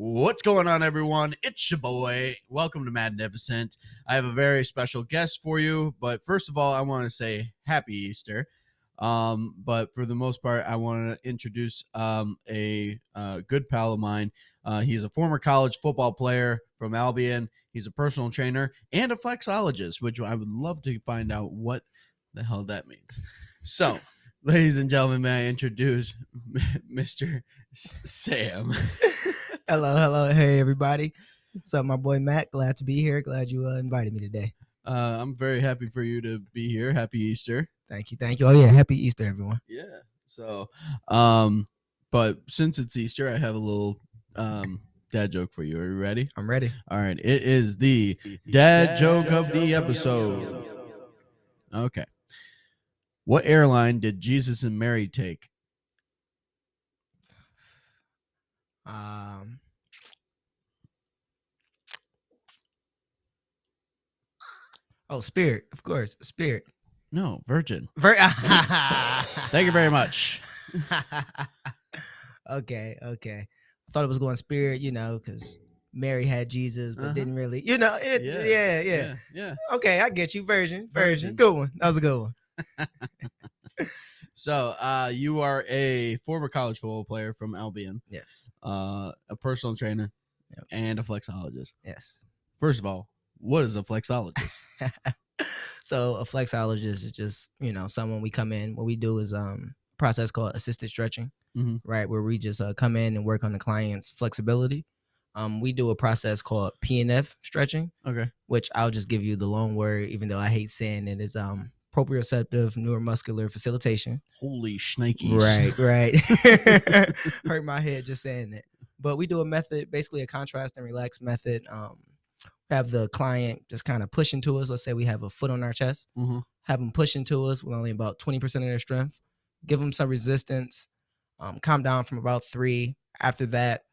What's going on, everyone? It's your boy. Welcome to Magnificent. I have a very special guest for you, but first of all, I want to say Happy Easter. But for the most part, I want to introduce a good pal of mine. He's a former college football player from Albion. He's a personal trainer and a flexologist, which I would love to find out what the hell that means. So, ladies and gentlemen, may I introduce Mr. Sam? Hello. Hey, everybody. What's up, my boy Matt? Glad to be here. Glad you invited me today. I'm very happy for you to be here. Happy Easter. Thank you. Oh, yeah. Happy Easter, everyone. Yeah. So, but since it's Easter, I have a little dad joke for you. Are you ready? I'm ready. All right. It is the dad joke of the episode. Okay. What airline did Jesus and Mary take? Spirit. Of course. Spirit. No, Virgin. Thank you very much. Okay. I thought it was going Spirit, because Mary had Jesus, but didn't really, Yeah. Okay, I get you. Virgin. Good one. That was a good one. So, you are a former college football player from Albion. Yes. A personal trainer, and a flexologist. Yes. First of all, what is a flexologist? So a flexologist is just, someone we come in. What we do is a process called assisted stretching, right? Where we just come in and work on the client's flexibility. We do a process called P&F stretching, which I'll just give you the long word, even though I hate saying it, is proprioceptive neuromuscular facilitation. Holy shnikes. Right. Hurt my head just saying it. But we do a method, basically a contrast and relax method. Have the client just kind of push into us. Let's say we have a foot on our chest. Have them push into us with only about 20% of their strength. Give them some resistance. Calm down from about 3. After that,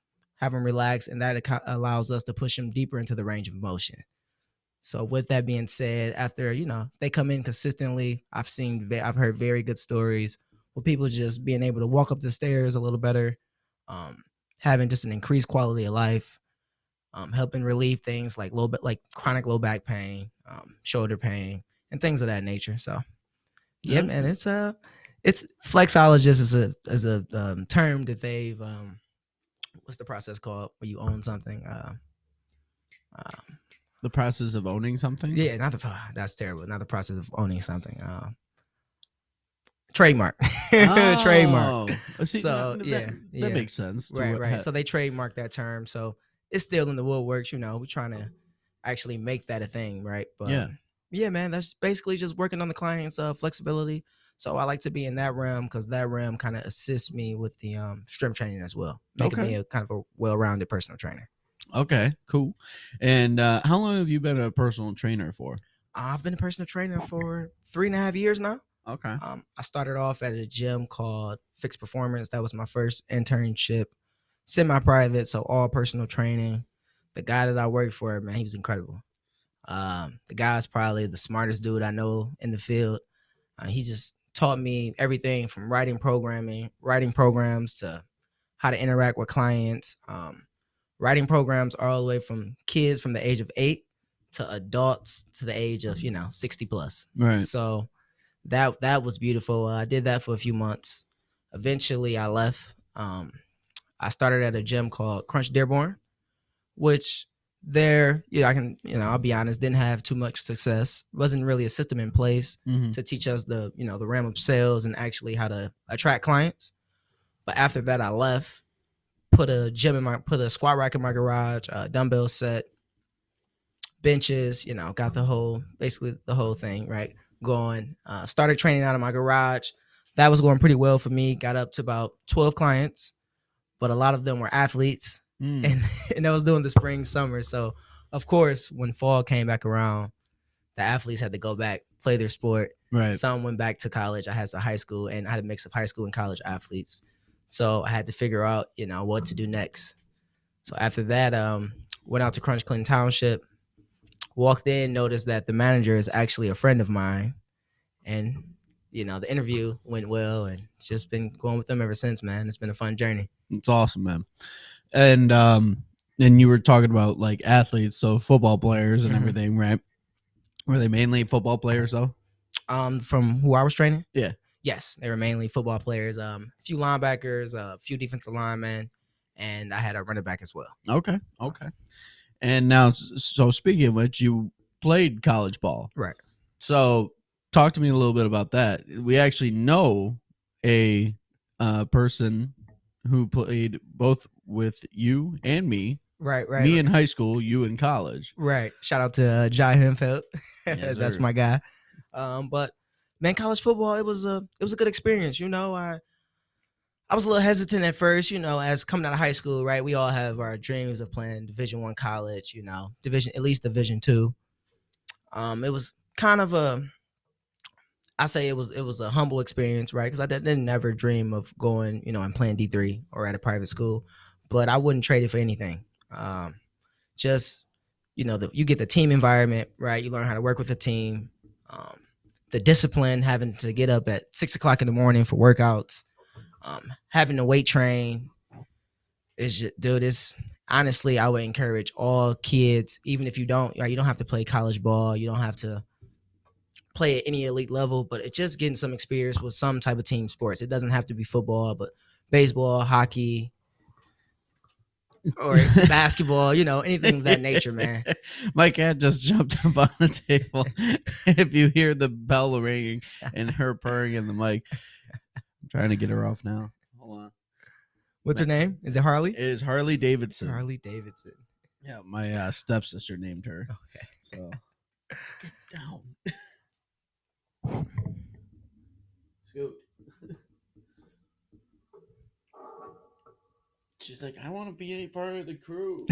have them relax, and that allows us to push them deeper into the range of motion. So with that being said, after they come in consistently, I've heard very good stories with people just being able to walk up the stairs a little better, having just an increased quality of life. Helping relieve things like chronic low back pain, shoulder pain, and things of that nature. So, yeah, man, it's flexologist is a term that they've what's the process called when you own something? The process of owning something? Yeah, that's terrible. Not the process of owning something. Trademark. Trademark. See, so that makes sense. Right. So they trademark that term. So it's still in the woodworks, we're trying to actually make that a thing, right? But yeah, man, that's basically just working on the client's flexibility. So I like to be in that realm because that realm kind of assists me with the strength training as well, making me a kind of a well-rounded personal trainer. Okay, cool. And how long have you been a personal trainer for? I've been a personal trainer for 3.5 years now. Okay. I started off at a gym called Fixed Performance. That was my first internship. Semi-private, so all personal training. The guy that I worked for, man, he was incredible. The guy's probably the smartest dude I know in the field. He just taught me everything from writing programs to how to interact with clients. Writing programs all the way from kids from the age of 8 to adults to the age of 60 plus. Right. So that was beautiful. I did that for a few months. Eventually, I left. I started at a gym called Crunch Dearborn, which I'll be honest, didn't have too much success. Wasn't really a system in place to teach us the realm of sales and actually how to attract clients. But after that, I left, put a squat rack in my garage, dumbbell set, benches, got the whole thing, right, going. Started training out of my garage. That was going pretty well for me. Got up to about 12 clients. But a lot of them were athletes, and that was during the spring, summer. So, of course, when fall came back around, the athletes had to go back, play their sport. Right. Some went back to college. I had a high school, and I had a mix of high school and college athletes. So I had to figure out, what to do next. So after that, went out to Crunch Clinton Township, walked in, noticed that the manager is actually a friend of mine, and the interview went well, and just been going with them ever since, man. It's been a fun journey. It's awesome, man. And And you were talking about like athletes, so football players and Mhm. everything, right? Were they mainly football players though? From who I was training, Yeah. yes, they were mainly football players. A few linebackers, a few defensive linemen, and I had a running back as well. Okay. Okay. And now, so speaking of which, you played college ball. Right. So talk to me a little bit about that. We actually know a person who played both with you and me. Right. Right. Me in high school, you in college. Right. Shout out to Jai Hempfeld. Yes, That's sir. my guy. But man, college football, it was a good experience. I was a little hesitant at first, as coming out of high school, right? We all have our dreams of playing Division 1 college, division, at least Division 2. It was kind of I say it was a humble experience, right? Because I didn't never dream of going, and playing D3 or at a private school, but I wouldn't trade it for anything. Just you get the team environment, right? You learn how to work with a team. Um, the discipline, having to get up at 6 o'clock in the morning for workouts, having to weight train is just, dude. It's honestly, I would encourage all kids, even if you don't, you don't have to play college ball, you don't have to play at any elite level, but it's just getting some experience with some type of team sports. It doesn't have to be football, but baseball, hockey, or basketball, anything of that nature, man. My cat just jumped up on the table. If you hear the bell ringing and her purring in the mic, I'm trying to get her off now. Hold on. What's her name? Is it Harley? It is Harley Davidson. Harley Davidson. Yeah, my stepsister named her. Okay. So get down. Scoot. She's like, I want to be a part of the crew.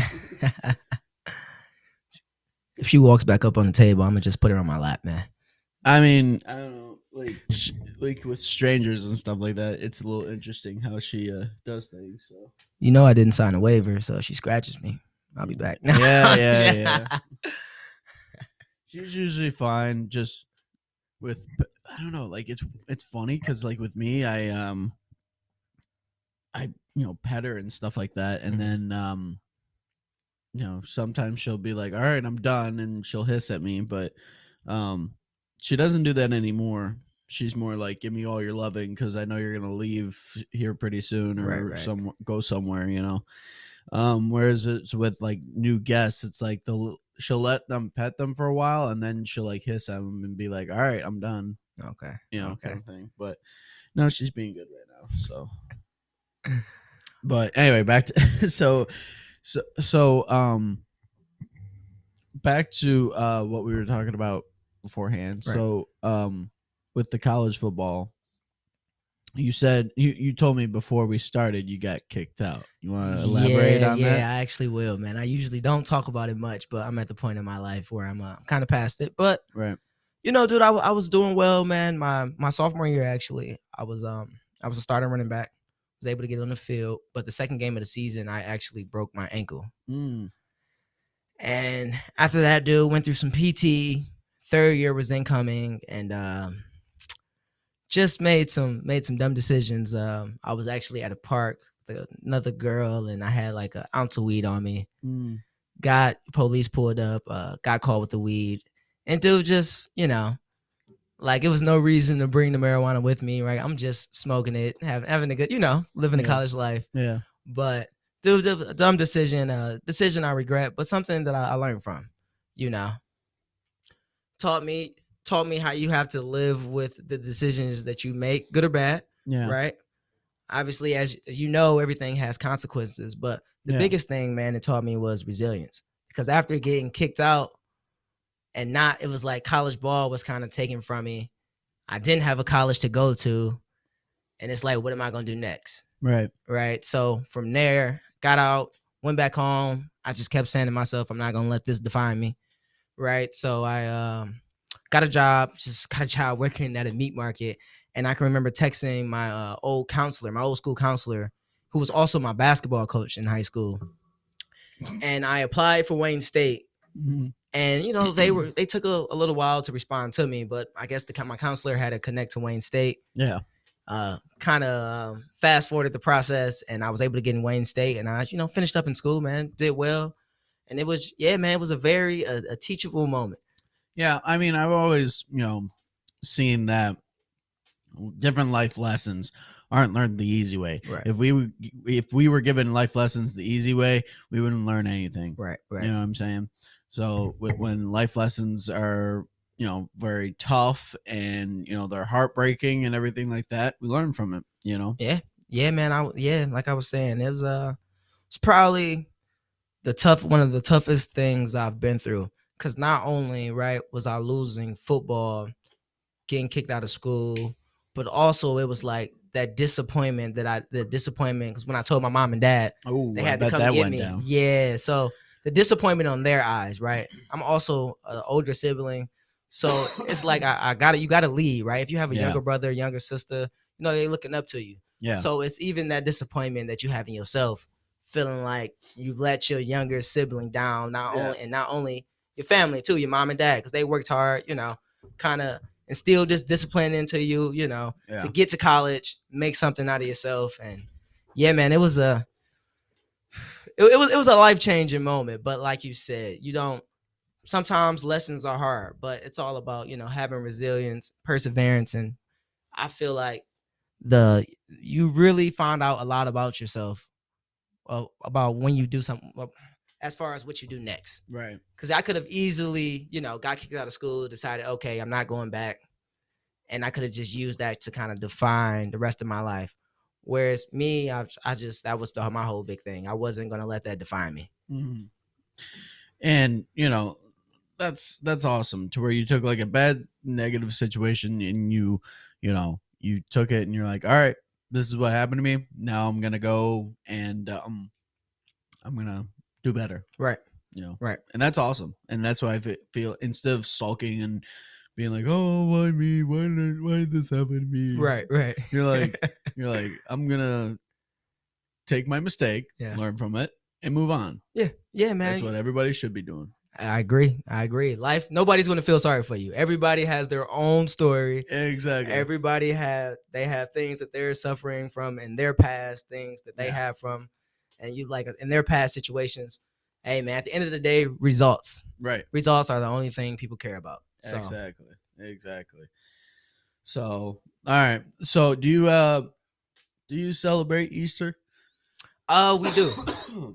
If she walks back up on the table, I'm gonna just put her on my lap, man. I mean, I don't know, like with strangers and stuff like that. It's a little interesting how she does things. So I didn't sign a waiver, so if she scratches me, I'll be back. Yeah. She's usually fine. Just with, I don't know, like it's funny because like with me, I pet her and stuff like that, and then sometimes she'll be like, all right, I'm done, and she'll hiss at me, but she doesn't do that anymore. She's more like, give me all your loving because I know you're gonna leave here pretty soon or Right. go somewhere, whereas it's with like new guests, it's like she'll let them pet them for a while and then she'll like hiss at them and be like, all right, I'm done, Okay. kind of thing. But no, she's being good right now, so. But anyway, back to back to what we were talking about beforehand. Right. So with the college football, you said you told me before we started you got kicked out. You want to elaborate on that? Yeah, I actually will, man. I usually don't talk about it much, but I'm at the point in my life where I'm kind of past it. But Right. dude, I was doing well, man. My sophomore year, actually, I was a starting running back. Was able to get on the field, but the second game of the season, I actually broke my ankle. And after that, dude, went through some PT. Third year was incoming, and just made some dumb decisions. I was actually at a park with another girl, and I had like an ounce of weed on me. Got police pulled up, got caught with the weed, and dude, just like it was no reason to bring the marijuana with me, right? I'm just smoking it, having a good, living a college life. Yeah. But dude, a dumb decision, decision I regret, but something that I learned from, taught me how you have to live with the decisions that you make, good or bad. Yeah. Right. Obviously, as you know, everything has consequences, but the biggest thing, man, it taught me was resilience. Because after getting kicked out and it was like college ball was kind of taken from me. I didn't have a college to go to. And it's like, what am I going to do next? Right. Right. So from there, got out, went back home. I just kept saying to myself, I'm not going to let this define me. Right. So I got a job working at a meat market. And I can remember texting my old school counselor, who was also my basketball coach in high school. And I applied for Wayne State. Mm-hmm. And they took a little while to respond to me, but I guess my counselor had to connect to Wayne State. Yeah. Kind of fast forwarded the process, and I was able to get in Wayne State, and I, finished up in school, man, did well, and it was, yeah, man, it was a very a teachable moment. Yeah, I mean, I've always, seen that different life lessons aren't learned the easy way. Right, If we were given life lessons the easy way, we wouldn't learn anything. right, You right. know what I'm saying? So when life lessons are, very tough and, they're heartbreaking and everything like that, we learn from it. Yeah, yeah, man. Yeah, like I was saying, it's probably one of the toughest things I've been through. Cause not only, right, was I losing football, getting kicked out of school, but also it was like the disappointment, because when I told my mom and dad, Oh, they I had to bet come that get went me. down. Yeah, so the disappointment on their eyes, right? I'm also an older sibling, so it's like I got to you got to lead, right? If you have a Yeah. younger brother, younger sister, they looking up to you. Yeah. So it's even that disappointment that you have in yourself, feeling like you've let your younger sibling down, Yeah. not only your family too, your mom and dad, because they worked hard, kind of instill this discipline into you, to Yeah. get to college, make something out of yourself. And yeah, man, it was a life changing moment. But like you said, you don't sometimes lessons are hard, but it's all about, having resilience, perseverance. And I feel like you really find out a lot about yourself, about when you do something, as far as what you do next. Right. Because I could have easily, got kicked out of school, decided, okay, I'm not going back, and I could have just used that to kind of define the rest of my life. Whereas me, I just that was my whole big thing. I wasn't gonna let that define me. Mhm. And that's awesome, to where you took like a bad negative situation and you took it and you're like, all right, this is what happened to me. Now I'm gonna go and I'm gonna do better. Right, You know, right, and that's awesome. And that's why I feel, instead of sulking and being like, oh, why me? Why did this happen to me? right, right. You're like, I'm gonna take my mistake, Yeah, learn from it, and move on. yeah, yeah, That's man. what everybody should be doing. I agree. I agree. Life, nobody's gonna feel sorry for you. Everybody has their own story. Exactly. They have things that they're suffering from in their past, things that they Yeah. have from, and you like in their past situations. Hey, man, at the end of the day, results Right. are the only thing people care about. So Exactly. So, all right. So, do you celebrate Easter? we do.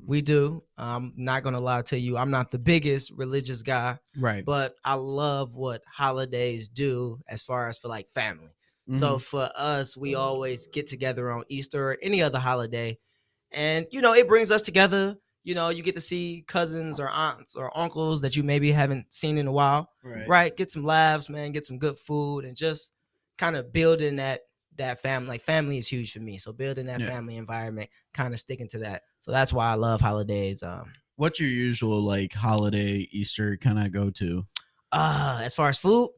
We do. I'm not gonna lie to you. I'm not the biggest religious guy, Right. but I love what holidays do as far as for like family. So Mhm. for us, we always get together on Easter or any other holiday, and it brings us together. You get to see cousins or aunts or uncles that you maybe haven't seen in a while, Right. right? Get some laughs, man. Get some good food, and just kind of building that family. Like, family is huge for me, so building that Yeah. family environment, kind of sticking to that. So that's why I love holidays. What's your usual like holiday Easter kind of go to? As far as food,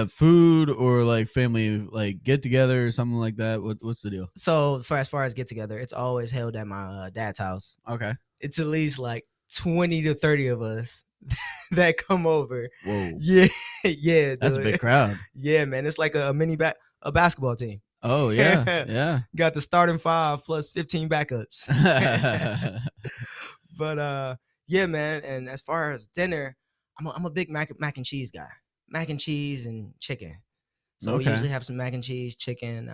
Food or like family like get together or something like that? What's the deal? so for as far as get together, it's always held at my dad's house. Okay. It's at least like 20 to 30 of us that come over. Whoa. Yeah, yeah, That's a dude. big crowd. Yeah, man, it's like a a basketball team. Oh yeah. Yeah. Got the starting five plus 15 backups. But yeah, man. And as far as dinner, I'm a big mac and cheese guy. Mac and cheese and chicken. So we Okay. usually have some mac and cheese, chicken,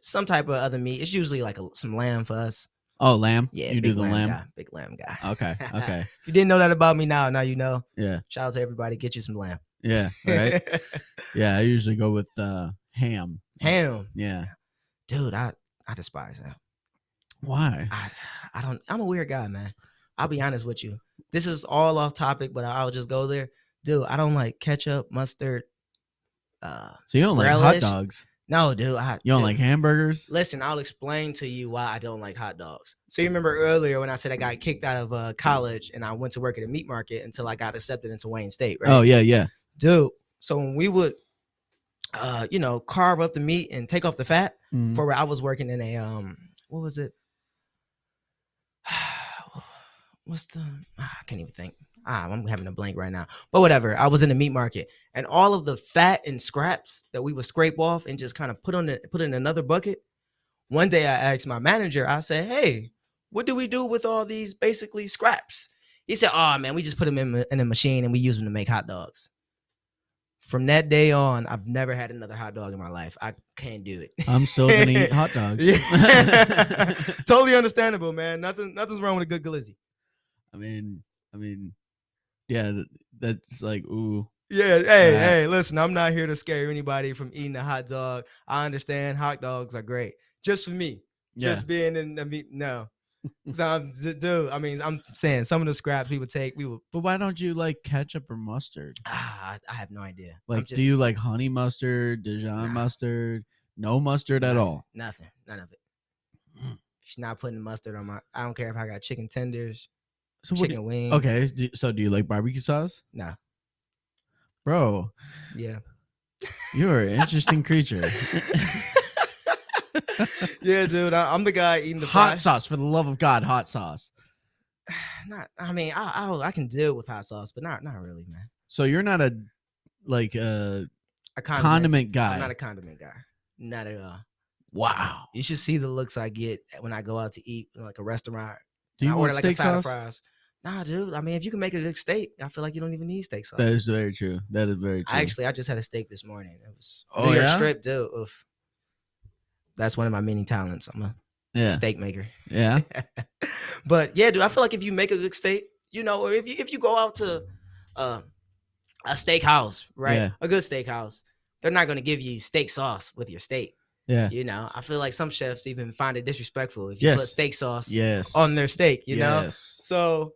some type of other meat. It's usually like some lamb for us. Oh, lamb. Yeah, You do big the lamb lamb. guy. Big lamb guy. Okay. Okay. If you didn't know that about me, now you know. Yeah. Shout out to everybody. Get you some lamb. Yeah. Right. Yeah. I usually go with ham. Ham. Yeah. Dude, I despise ham. Why? I don't. I'm a weird guy, man. I'll be honest with you. This is all off topic, but I'll just go there. Dude, I don't like ketchup, mustard, So you don't like hot relish. dogs? No, dude. You don't dude, like hamburgers? Listen, I'll explain to you why I don't like hot dogs. So you remember earlier when I said I got kicked out of college and I went to work at a meat market until I got accepted into Wayne State, right? Oh yeah, yeah. Dude. So when we would, carve up the meat and take off the fat, Mhm. for I was working in a what was it? What's the? I can't even think. I'm having a blank right now. But whatever. I was in the meat market, and all of the fat and scraps that we would scrape off and just kind of put in another bucket. One day I asked my manager, I said, "Hey, what do we do with all these basically scraps?" He said, "Oh man, we just put them in a machine and we use them to make hot dogs." From that day on, I've never had another hot dog in my life. I can't do I'm still gonna eat it. hot dogs. Yeah. Totally understandable, man. Nothing's wrong with a good glizzy. I mean, I mean, yeah, that's like ooh. Yeah, hey, listen, I'm not here to scare anybody from eating a hot dog. I understand hot dogs are great. Just for me. Yeah. Just being in the meat, no. So, dude, I mean, I'm saying some of the scraps we would take, we would. But why don't you like ketchup or mustard? I have no idea. Like, do you like honey mustard, Dijon mustard, no mustard at all? Nothing, none of it. She's not putting mustard on my. I don't care if I got chicken tenders, So chicken wings. Okay, so do you like barbecue sauce? No. Bro. Yeah. You're an interesting creature. Yeah, dude. I'm the guy eating the hot sauce. For the love of God, hot sauce. Not. I mean, I can deal with hot sauce, but not really, man. So you're not a condiment guy. I'm not a condiment guy. Not at all. Wow. You should see the looks I get when I go out to eat in like a restaurant. Do you I want order like a steak side of sauce? fries. Nah, dude. I mean, if you can make a good steak, I feel like you don't even need steak sauce. That is very true. That is very true. I just had a steak this morning. It was New York strip, dude. Oof. That's one of my many talents. I'm a steak maker. Yeah. But yeah, dude, I feel like if you make a good steak, you know, or if you go out to a steakhouse, right? Yeah. A good steakhouse, they're not going to give you steak sauce with your steak. Yeah. You know, I feel like some chefs even find it disrespectful if you put steak sauce on their steak, you know? So,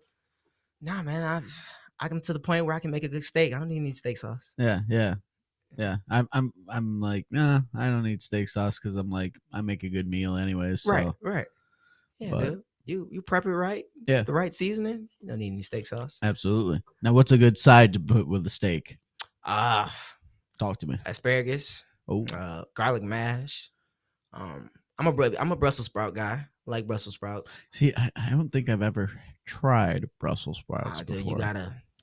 nah, man, I come to the point where I can make a good steak. I don't even need steak sauce. Yeah. I'm like, nah, I don't need steak sauce because I'm like, I make a good meal anyways. So. Right. Yeah, dude. You prep it right. Yeah. The right seasoning. You don't need any steak sauce. Absolutely. Now, what's a good side to put with the steak? Talk to me. Asparagus. Oh. Garlic mash. I'm a Brussels sprout guy. I like Brussels sprouts. See, I don't think I've ever tried Brussels sprouts before. Dude, you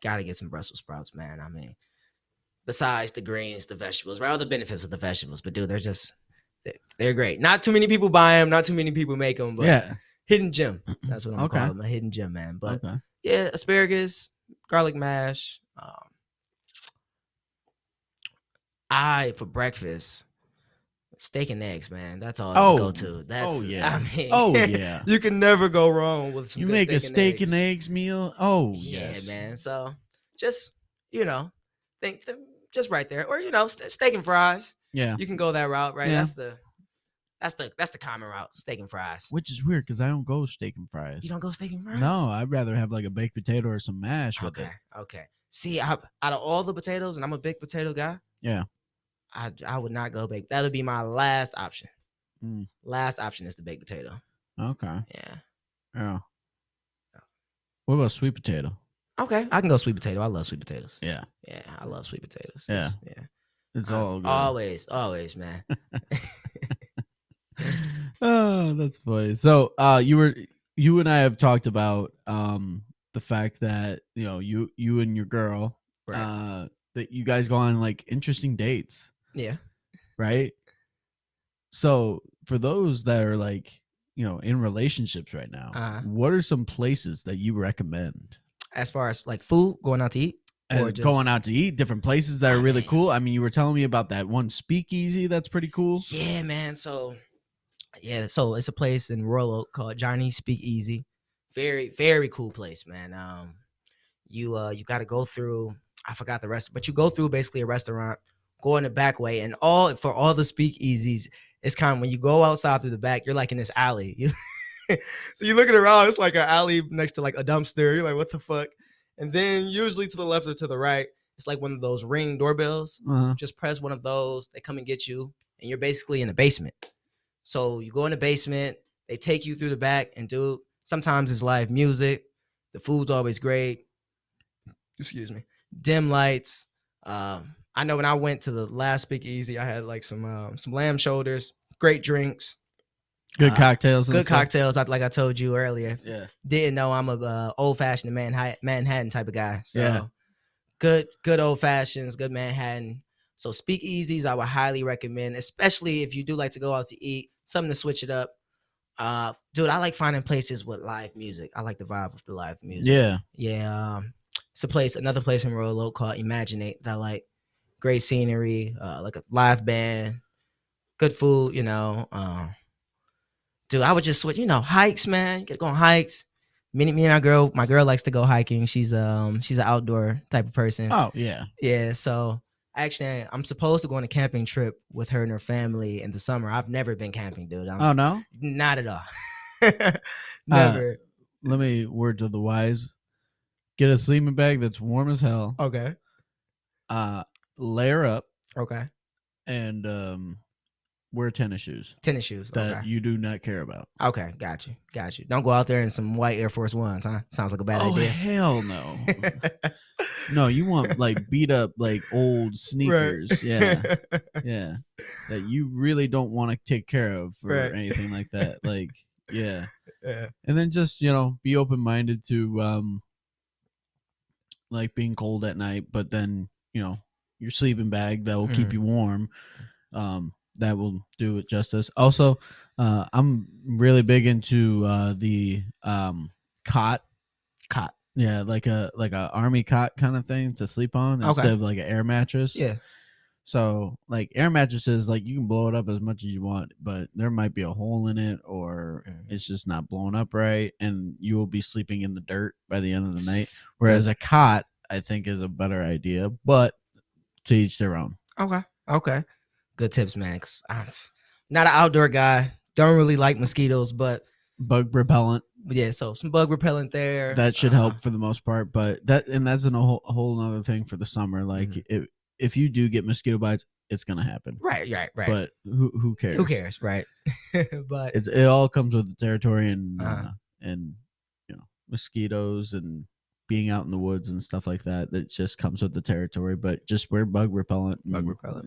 gotta get some Brussels sprouts, man. I mean, besides the greens, the vegetables, right? All the benefits of the vegetables, but dude, they're great. Not too many people buy them. Not too many people make them. But yeah, hidden gem. That's what I'm gonna call them, a hidden gem, man. But yeah, asparagus, garlic mash. For breakfast, steak and eggs, man. That's all I go to. That's I mean, you can never go wrong with some. You make a steak and eggs meal. Oh yeah, man. So just think just right there, or steak and fries. Yeah, you can go that route, right? Yeah. That's the common route, steak and fries. Which is weird because I don't go steak and fries. You don't go steak and fries? No, I'd rather have like a baked potato or some mash with it. Okay. See, out of all the potatoes, and I'm a big potato guy. Yeah. I would not go baked. That would be my last option. Last option is the baked potato. Okay. Yeah. What about sweet potato? Okay, I can go sweet potato. I love sweet potatoes. Yeah. Yeah, I love sweet potatoes. Yeah. It's all good. Always, man. Oh, that's funny. So, you and I have talked about the fact that you and your girl that you guys go on like interesting dates. Yeah. Right. So for those that are like in relationships right now, what are some places that you recommend as far as like food, going out to eat? Or going out to eat, different places that are really cool. I mean, you were telling me about that one speakeasy that's pretty cool. Yeah, man. So it's a place in Royal Oak called Johnny's Speakeasy. Very, very cool place, man. You got to go through. I forgot the rest, but you go through basically a restaurant, go in the back way, and for all the speakeasies, it's kind of when you go outside through the back, you're like in this alley. So you're looking around, it's like an alley next to like a dumpster. You're like, what the fuck? And then usually to the left or to the right, it's like one of those Ring doorbells. Just press one of those. They come and get you. And you're basically in the basement. So you go in the basement. They take you through the back. And dude, sometimes it's live music. The food's always great. Excuse me. Dim lights. I know when I went to the last speakeasy, I had like some lamb shoulders. Great drinks. Good cocktails and Good stuff. cocktails. Like I told you earlier. Yeah. Didn't know I'm a old fashioned Manhattan type of guy. So Yeah. good old fashions, good Manhattan. So speakeasies, I would highly recommend, especially if you do like to go out to eat, something to switch it up. Dude, I like finding places with live music. I like the vibe of the live music. Yeah. Yeah. It's another place in Royal Oak called Imaginate that I like. Great scenery, like a live band, good food, dude, I would just switch, hikes, man. Get go on hikes. Me and my girl likes to go hiking. She's an outdoor type of person. Oh yeah. Yeah, so actually I'm supposed to go on a camping trip with her and her family in the summer. I've never been camping, dude. Oh no. Not at all. Never. Let me word to the wise. Get a sleeping bag that's warm as hell. Okay. Layer up Okay. and wear tennis shoes Tennis shoes. that Okay. you do not care about. Okay, got you. Don't go out there in some white Air Force Ones, huh? Sounds like a bad idea. Hell no. No, you want like beat up like old sneakers. Right. Yeah. Yeah. That you really don't want to take care of or anything like that. Like, yeah. Yeah. And then just, be open minded to like being cold at night, but then, your sleeping bag that will keep you warm. That will do it justice. Also, I'm really big into the cot. Cot. Yeah, like a army cot kind of thing to sleep on instead of like an air mattress. Yeah. So like air mattresses, like you can blow it up as much as you want, but there might be a hole in it or it's just not blown up right, and you will be sleeping in the dirt by the end of the night. Whereas a cot, I think, is a better idea, but to each their own. Okay. Good tips, man. 'Cause I'm not an outdoor guy. Don't really like mosquitoes, but bug repellent. Yeah, so some bug repellent there. That should help for the most part, but that's a whole other thing for the summer. Like if you do get mosquito bites, it's gonna happen. Right. But who cares? Who cares, right? But it all comes with the territory and mosquitoes and being out in the woods and stuff like that. That just comes with the territory. But just wear bug repellent.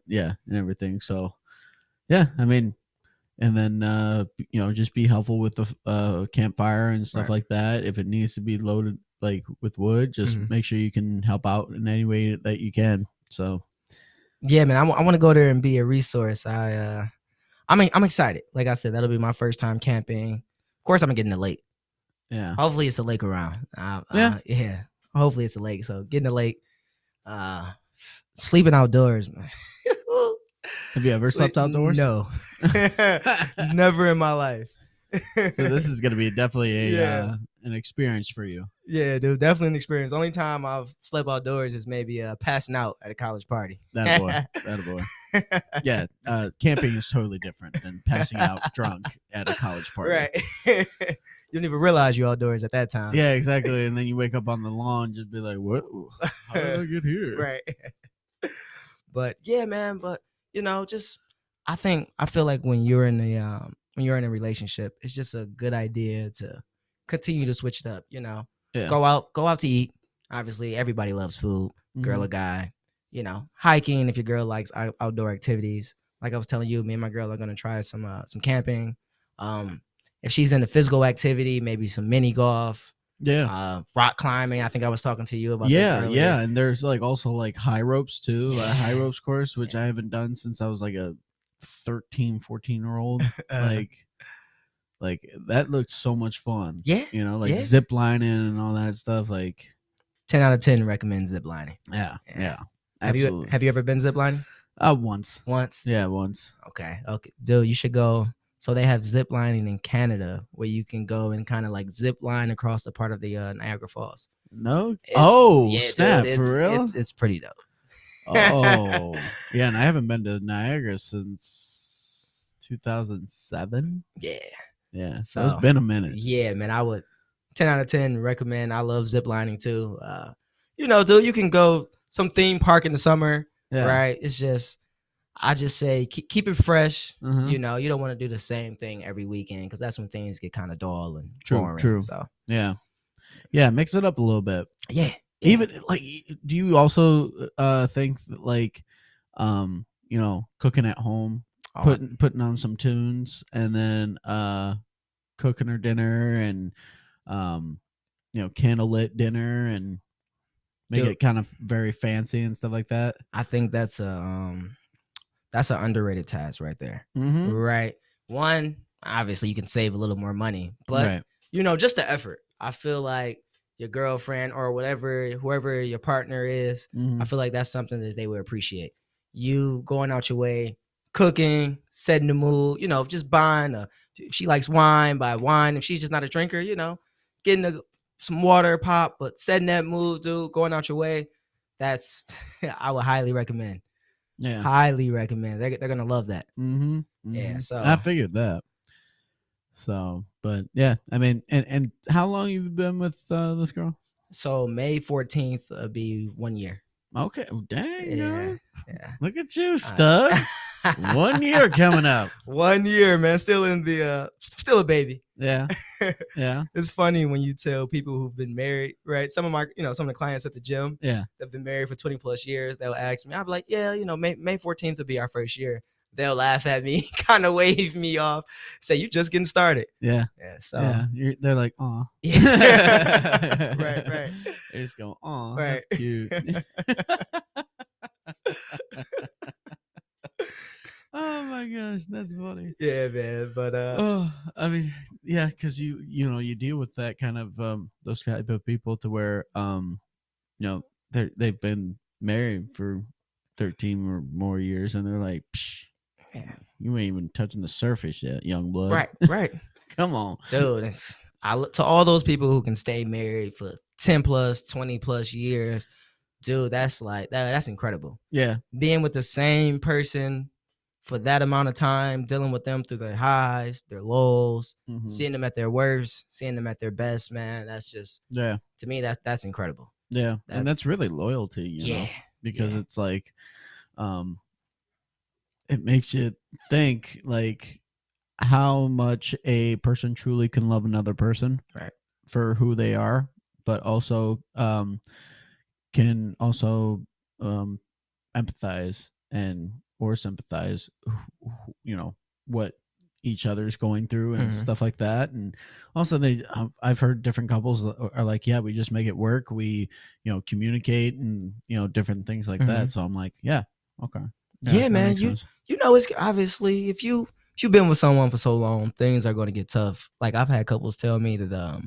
Yeah, and everything. So yeah, I mean. And then, just be helpful with the campfire and stuff like that. If it needs to be loaded like with wood, just make sure you can help out in any way that you can. So, yeah, man, I want to go there and be a resource. I'm excited. Like I said, that'll be my first time camping. Of course, I'm gonna get in the lake. Yeah. Hopefully, it's a lake around. Yeah. Hopefully, it's a lake. So, get in the lake. Sleeping outdoors, man. Have you ever slept outdoors? No. Never in my life. So this is going to be definitely an experience for you. Yeah, dude, definitely an experience. Only time I've slept outdoors is maybe passing out at a college party. That boy. Yeah, camping is totally different than passing out drunk at a college party. Right. You don't even realize you're outdoors at that time. Yeah, exactly. And then you wake up on the lawn, just be like, "What? How did I get here?" Right. But yeah, man. But I feel like when you're in a relationship, it's just a good idea to continue to switch it up. Go out to eat. Obviously, everybody loves food, girl or guy. Hiking if your girl likes outdoor activities. Like I was telling you, me and my girl are gonna try some camping. If she's into physical activity, maybe some mini golf. Yeah. Rock climbing. I think I was talking to you about this earlier. Yeah. And there's also high ropes too. A high ropes course, which I haven't done since I was like a 13, 14-year-old. Like that looked so much fun. Yeah. Zip lining and all that stuff. Like 10 out of 10 recommend zip lining. Yeah. Absolutely. Have you ever been zip lining? Once. Yeah, once. Okay. Dude, you should go. So they have zip lining in Canada where you can go and kind of like zip line across the part of the Niagara Falls. No? Yeah, snap, dude, for real? It's pretty dope. Oh. Yeah, and I haven't been to Niagara since 2007. Yeah. Yeah, so it's been a minute. Yeah, man, I would 10 out of 10 recommend. I love zip lining too. Dude, you can go some theme park in the summer, right? It's just I just say keep it fresh. You don't want to do the same thing every weekend because that's when things get kind of dull and boring. True. So yeah, mix it up a little bit. Yeah. Even like, do you also think that cooking at home Oh, putting on some tunes, and then cooking her dinner, and um candlelit dinner, and make dude, it kind of very fancy and stuff like that. I think that's an underrated task right there. Mm-hmm. Right. One, obviously you can save a little more money, but Right. just the effort. I feel like your girlfriend or whatever, whoever your partner is, Mm-hmm. I feel like that's something that they would appreciate. You going out your way, cooking, setting the mood, just buying if she likes wine, buy wine. If she's just not a drinker, getting some water pop, but setting that mood, dude, going out your way. That's I would highly recommend. Yeah. Highly recommend. They're gonna love that. Mm-hmm. Yeah. Mm-hmm. I So figured that. So, but yeah, I mean, and how long you been with this girl? May 14th will be 1 year. Okay. Oh, dang, Yeah. girl. Yeah. Look at you, stud. 1 year coming up. 1 year, man. Still in the still a baby. Yeah. Yeah. It's funny when you tell people who've been married, right? Some of my, some of the clients at the gym Yeah. that've been married for 20 plus years, they'll ask me, I'll be like, yeah, May 14th will be our first year. They'll laugh at me, kind of wave me off, say, you just getting started. Yeah. Yeah. So Yeah. They're like, aw. yeah. Right. They just go, aw, Right. that's cute. Oh my gosh, that's funny. Yeah, man. But Oh, I mean, yeah, because you deal with that kind of those type of people to where they've been married for 13 or more years, and they're like, psh, yeah. you ain't even touching the surface yet, young blood. Right. Come on, Dude, I look to all those people who can stay married for 10 plus, 20 plus years. Dude, that's like that's incredible. Yeah. Being with the same person for that amount of time, dealing with them through their highs, their lows, Mm-hmm. seeing them at their worst, seeing them at their best, man. That's just, to me, that's incredible. Yeah. And that's really loyalty, you know, because it's like it makes you think like how much a person truly can love another person, right, for who they are, but also can also empathize and or sympathize, what each other's going through and stuff like that. And also I've heard different couples are like, yeah, we just make it work, we communicate and different things like that. So I'm like, yeah, okay, yeah man, it's obviously if you've been with someone for so long, things are going to get tough. Like I've had couples tell me that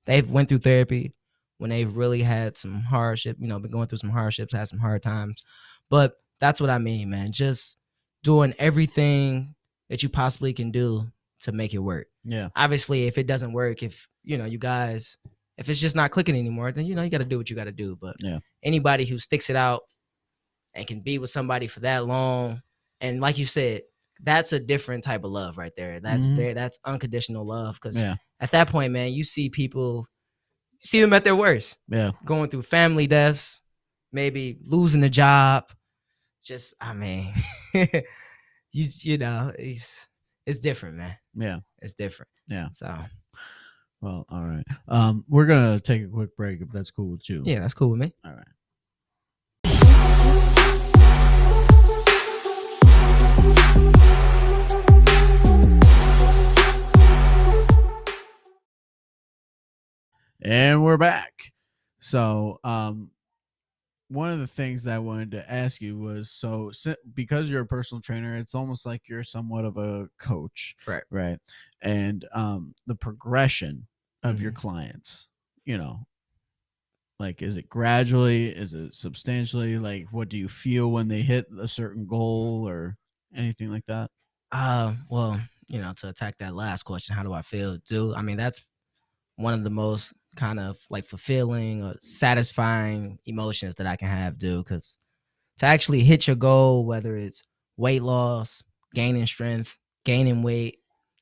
they've went through therapy when they've really had some hardship, been going through some hardships, had some hard times. But that's what I mean, man. Just doing everything that you possibly can do to make it work. Yeah. Obviously, if it doesn't work, if you guys, if it's just not clicking anymore, then you got to do what you got to do. But anybody who sticks it out and can be with somebody for that long, and like you said, that's a different type of love right there. That's that's unconditional love. Because at that point, man, you see people, you see them at their worst. Yeah. Going through family deaths, maybe losing a job. Just, I mean, it's different, man. Yeah. It's different. Yeah. So, well, all right. We're gonna take a quick break if that's cool with you. Yeah, that's cool with me. All right. And we're back. So, one of the things that I wanted to ask you was, because you're a personal trainer, it's almost like you're somewhat of a coach, right? And the progression of your clients, like, is it gradually, is it substantially, like, what do you feel when they hit a certain goal or anything like that? Well, to attack that last question, how do I feel? I mean, that's one of the most kind of like fulfilling or satisfying emotions that I can have, because to actually hit your goal, whether it's weight loss, gaining strength, gaining weight,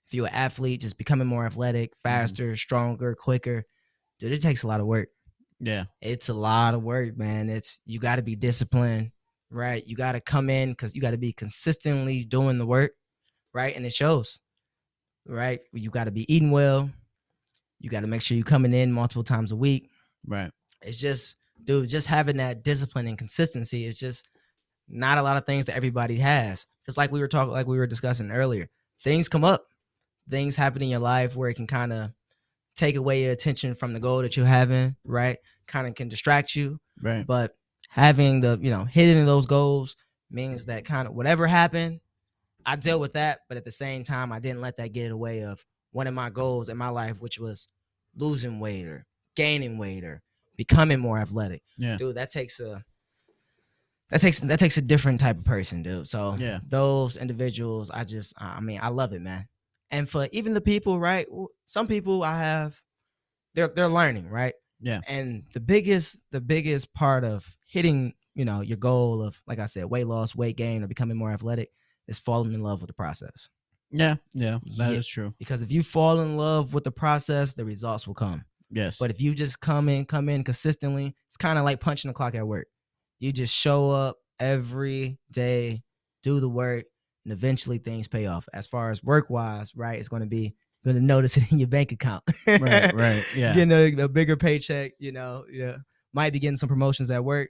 if you're an athlete, just becoming more athletic, faster, stronger, quicker, dude, it takes a lot of work. Yeah. It's a lot of work, man. You got to be disciplined, right? You got to come in because you got to be consistently doing the work, right? And it shows, right? You got to be eating well. You got to make sure you're coming in multiple times a week. Right. It's just, dude, just having that discipline and consistency is just, not a lot of things that everybody has. Because like we were discussing earlier, things come up, things happen in your life where it can kind of take away your attention from the goal that you're having, right? Kind of can distract you. Right. But having the, hitting those goals means that kind of whatever happened, I dealt with that. But at the same time, I didn't let that get in the way of one of my goals in my life, which was losing weight or gaining weight or becoming more athletic. Yeah. Dude, that takes a different type of person, dude. So Yeah. those individuals, I love it, man. And for even the people, right? Some people I have, they're learning, right? Yeah. And the biggest part of hitting, your goal of, like I said, weight loss, weight gain, or becoming more athletic is falling in love with the process. Yeah. Yeah. That Yeah, is true. because if you fall in love with the process, the results will come. Yes. But if you just come in consistently, it's kind of like punching the clock at work. You just show up every day, do the work, and eventually things pay off. As far as work wise, right? It's going to notice it in your bank account. Right. Right. Yeah. Getting a bigger paycheck, yeah. Might be getting some promotions at work.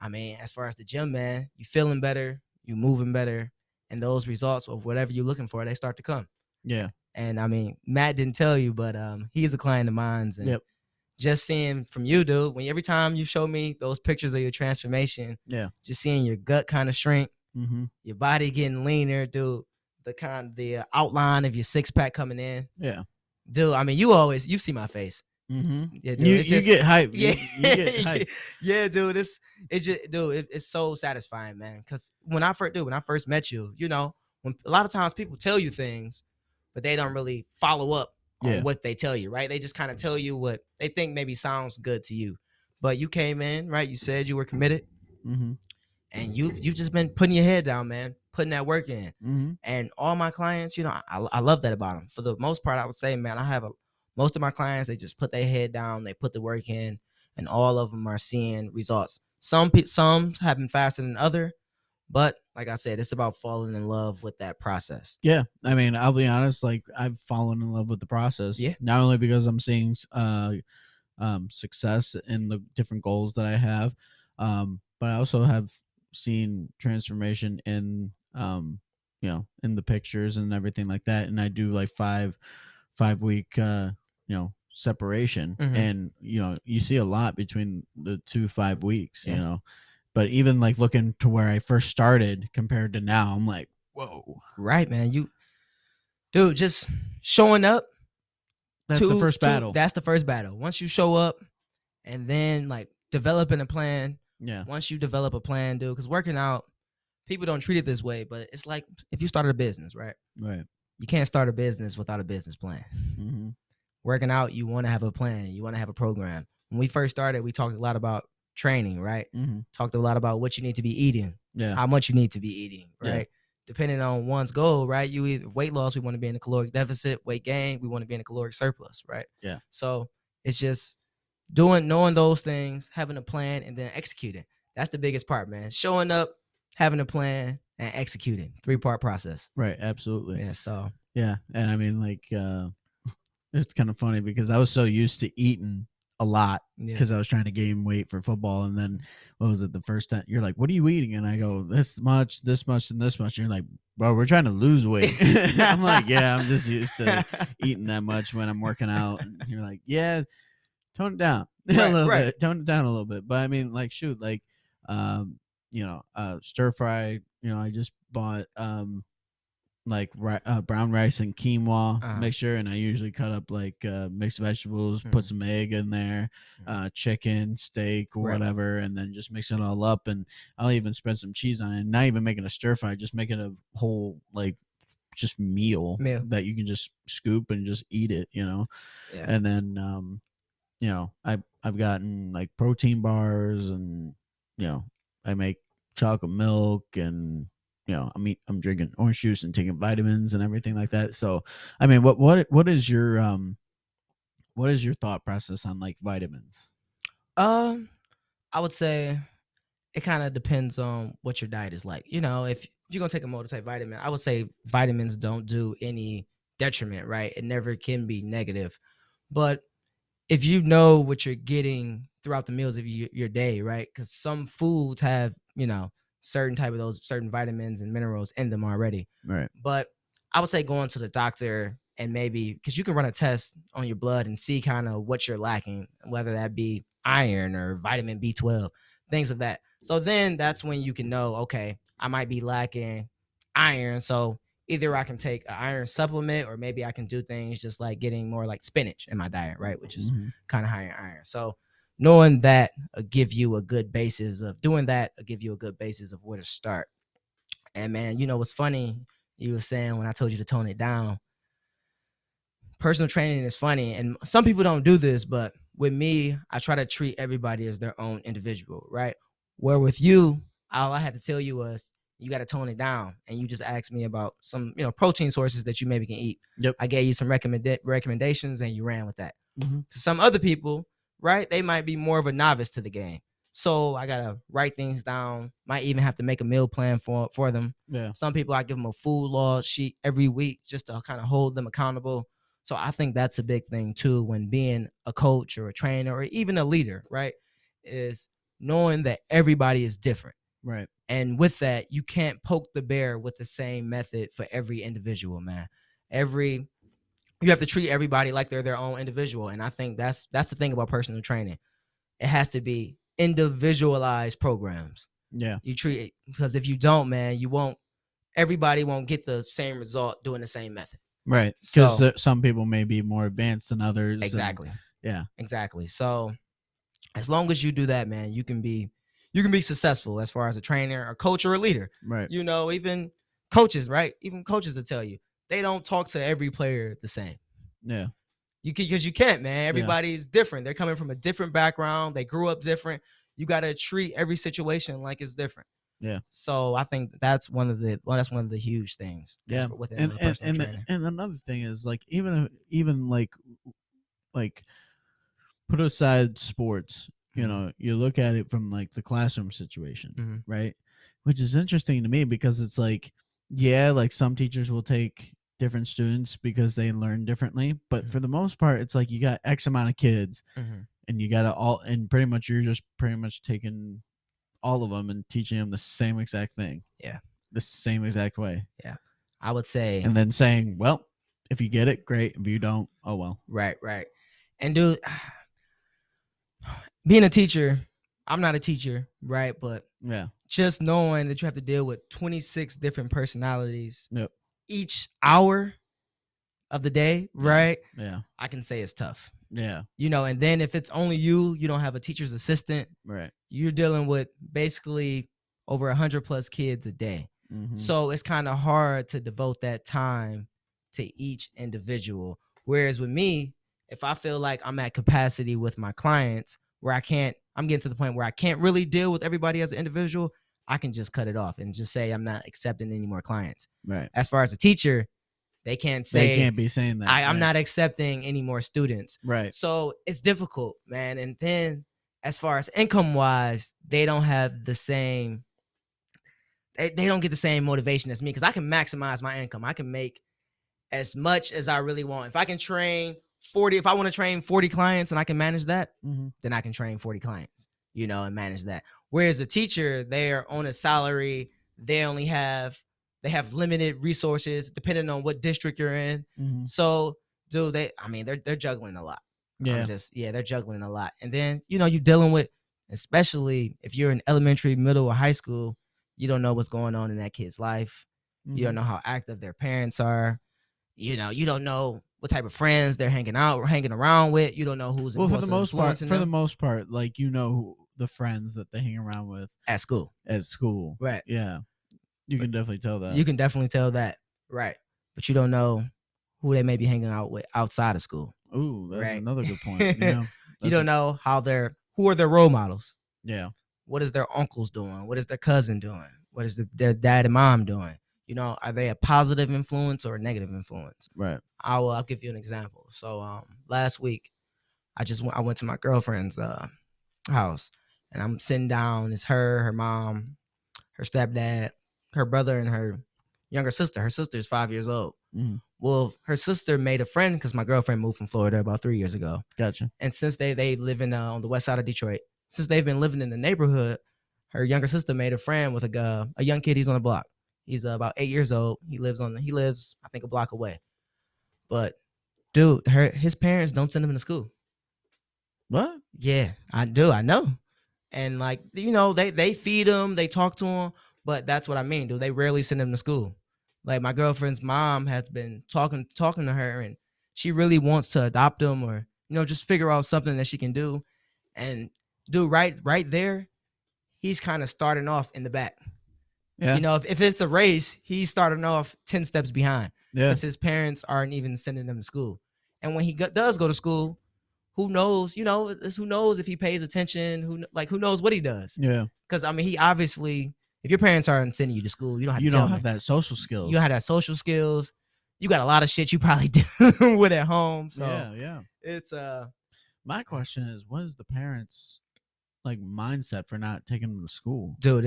I mean, as far as the gym, man, you feeling better, you moving better, and those results of whatever you're looking for, they start to come. Yeah. And I mean, Matt didn't tell you, but he's a client of mine, and Yep. just seeing from you, dude, every time you show me those pictures of your transformation, Yeah. just seeing your gut kind of shrink, Mm-hmm. your body getting leaner, dude, the outline of your six pack coming in, Yeah. dude. I mean, you see my face. Mm-hmm. Yeah, dude. You get hype. Yeah, You get hype. yeah, dude. It's so satisfying, man. Because when I first met you, when a lot of times people tell you things, but they don't really follow up on Yeah. what they tell you, right? They just kind of tell you what they think maybe sounds good to you. But you came in, right? You said you were committed, Mm-hmm. and you've just been putting your head down, man, putting that work in. Mm-hmm. And all my clients, I love that about them. For the most part, I would say, man, most of my clients, they just put their head down, they put the work in, and all of them are seeing results. Some happen faster than other, but like I said, it's about falling in love with that process. Yeah. I mean, I'll be honest. Like, I've fallen in love with the process. Yeah. Not only because I'm seeing success in the different goals that I have, but I also have seen transformation in in the pictures and everything like that. And I do like 5 week separation, Mhm. and you see a lot between the 2 5 weeks. Yeah. But even like looking to where I first started compared to now, I'm like, whoa. Right, man. Dude, just showing up. That's the first battle. That's the first battle. Once you show up, and then like developing a plan. Yeah. Once you develop a plan, dude, because working out, people don't treat it this way, but it's like if you started a business, right? Right. You can't start a business without a business plan. Mm-hmm. Working out, you want to have a plan. You want to have a program. When we first started, we talked a lot about training, right? Mm-hmm. Talked a lot about what you need to be eating, Yeah. how much you need to be eating, right? Yeah. Depending on one's goal, right? You either weight loss, we want to be in a caloric deficit. Weight gain, we want to be in a caloric surplus, right? Yeah. So it's just knowing those things, having a plan, and then executing. That's the biggest part, man. Showing up, having a plan, and executing. 3-part process. Right. Absolutely. Yeah. So Yeah. And I mean, like, it's kind of funny because I was so used to eating a lot yeah. because I was trying to gain weight for football. And then what was it, the first time you're like, what are you eating? And I go, this much, and this much. And you're like, bro, we're trying to lose weight. I'm like, yeah, I'm just used to eating that much when I'm working out. And you're like, yeah, tone it down a little bit. Tone it down a little bit. But I mean, like, shoot, like, stir fry, I just bought, like brown rice and quinoa mixture, and I usually cut up like mixed vegetables, put some egg in there, chicken, steak, or whatever, and then just mix it all up. And I'll even spread some cheese on it. Not even making a stir fry, just making a whole like just meal that you can just scoop and just eat it, Yeah. And then I've gotten like protein bars, and I make chocolate milk, and I'm drinking orange juice and taking vitamins and everything like that. So, I mean, what is your thought process on like vitamins? I would say it kind of depends on what your diet is like. If you're gonna take a multivitamin, I would say vitamins don't do any detriment, right? It never can be negative. But if you know what you're getting throughout the meals of your day, right? Because some foods have, certain type of those certain vitamins and minerals in them already. Right. But I would say going to the doctor and maybe because you can run a test on your blood and see kind of what you're lacking, whether that be iron or vitamin B12, things of that. So then that's when you can know, okay, I might be lacking iron. So either I can take an iron supplement or maybe I can do things just like getting more like spinach in my diet, right? Which is kind of high in iron. So knowing that give you a good basis of doing that, give you a good basis of where to start. And man, you know what's funny? You were saying when I told you to tone it down, personal training is funny. And some people don't do this, but with me, I try to treat everybody as their own individual, right? Where with you, all I had to tell you was you got to tone it down. And you just asked me about some, protein sources that you maybe can eat. Yep. I gave you some recommendations and you ran with that. Mm-hmm. Some other people, right? They might be more of a novice to the game. So I gotta write things down. Might even have to make a meal plan for them. Yeah. Some people I give them a food log sheet every week just to kind of hold them accountable. So I think that's a big thing too when being a coach or a trainer or even a leader, right? Is knowing that everybody is different. Right. And with that, you can't poke the bear with the same method for every individual, man. You have to treat everybody like they're their own individual. And I think that's the thing about personal training. It has to be individualized programs. Yeah. You treat it because if you don't, man, everybody won't get the same result doing the same method. Right. Because some people may be more advanced than others. Exactly. Yeah. Exactly. So as long as you do that, man, you can be successful as far as a trainer, a coach, or a leader. Right. Even coaches, right? Even coaches will tell you they don't talk to every player the same. Yeah. Because you can't, man. Everybody's different. They're coming from a different background. They grew up different. You got to treat every situation like it's different. Yeah. So I think that's one of the huge things. Yeah. Within personal training. And another thing is like even like put aside sports, you look at it from like the classroom situation, right? Which is interesting to me because it's like, yeah, like some teachers will take different students because they learn differently, but for the most part, it's like you got X amount of kids, and you got and pretty much you're just pretty much taking all of them and teaching them the same exact thing. Yeah, the same exact way. Yeah, I would say, and then saying, well, if you get it, great. If you don't, oh well. Right. And dude, being a teacher, I'm not a teacher, right? But yeah, just knowing that you have to deal with 26 different personalities. Yep. Each hour of the day, right? Yeah. I can say it's tough. Yeah. And then if it's only you don't have a teacher's assistant, right? You're dealing with basically over 100 plus kids a day. So it's kind of hard to devote that time to each individual. Whereas with me, if I feel like I'm at capacity with my clients where I'm getting to the point where I can't really deal with everybody as an individual, I can just cut it off and just say I'm not accepting any more clients. Right. As far as a teacher, they can't be saying that. I'm not accepting any more students. Right. So it's difficult, man. And then as far as income wise, they don't have the same. They don't get the same motivation as me because I can maximize my income. I can make as much as I really want. If I can train 40, if I want to train 40 clients and I can manage that, then I can train 40 clients, and manage that. Whereas a teacher, they're on a salary. They have limited resources depending on what district you're in. So, dude, they're juggling a lot. Yeah. They're juggling a lot. And then, you're dealing with, especially if you're in elementary, middle, or high school, you don't know what's going on in that kid's life. You don't know how active their parents are. You don't know what type of friends they're hanging around with. You don't know who's for the most part, like the friends that they hang around with at school. Right. Yeah. You can definitely tell that. You can definitely tell that. Right. But you don't know who they may be hanging out with outside of school. Ooh, that's another good point. You don't know who are their role models. Yeah. What is their uncles doing? What is their cousin doing? What is their dad and mom doing? Are they a positive influence or a negative influence? Right. I'll give you an example. So last week, I went to my girlfriend's house, and I'm sitting down. It's her mom, her stepdad, her brother, and her younger sister. Her sister is 5 years old. Well, her sister made a friend because my girlfriend moved from Florida about 3 years ago. Gotcha. And since they live on the west side of Detroit, since they've been living in the neighborhood, her younger sister made a friend with a young kid. He's on the block. He's about 8 years old. He lives I think a block away. But dude, his parents don't send him to school. What? Yeah, I do. I know. And like they feed him, they talk to him, but that's what I mean, dude. They rarely send him to school. Like my girlfriend's mom has been talking to her, and she really wants to adopt him or just figure out something that she can do. And dude, right there, he's kind of starting off in the back. Yeah. If it's a race, he's starting off 10 steps behind Yeah. because his parents aren't even sending him to school. And when he does go to school, who knows? Who knows if he pays attention? Who knows what he does? Yeah. Because I mean, he obviously, if your parents aren't sending you to school, you don't have You to tell don't me. have that social skills. You don't have that social skills. You got a lot of shit you probably do with at home. So yeah. it's My question is, what is the parents' like mindset for not taking them to school? dude,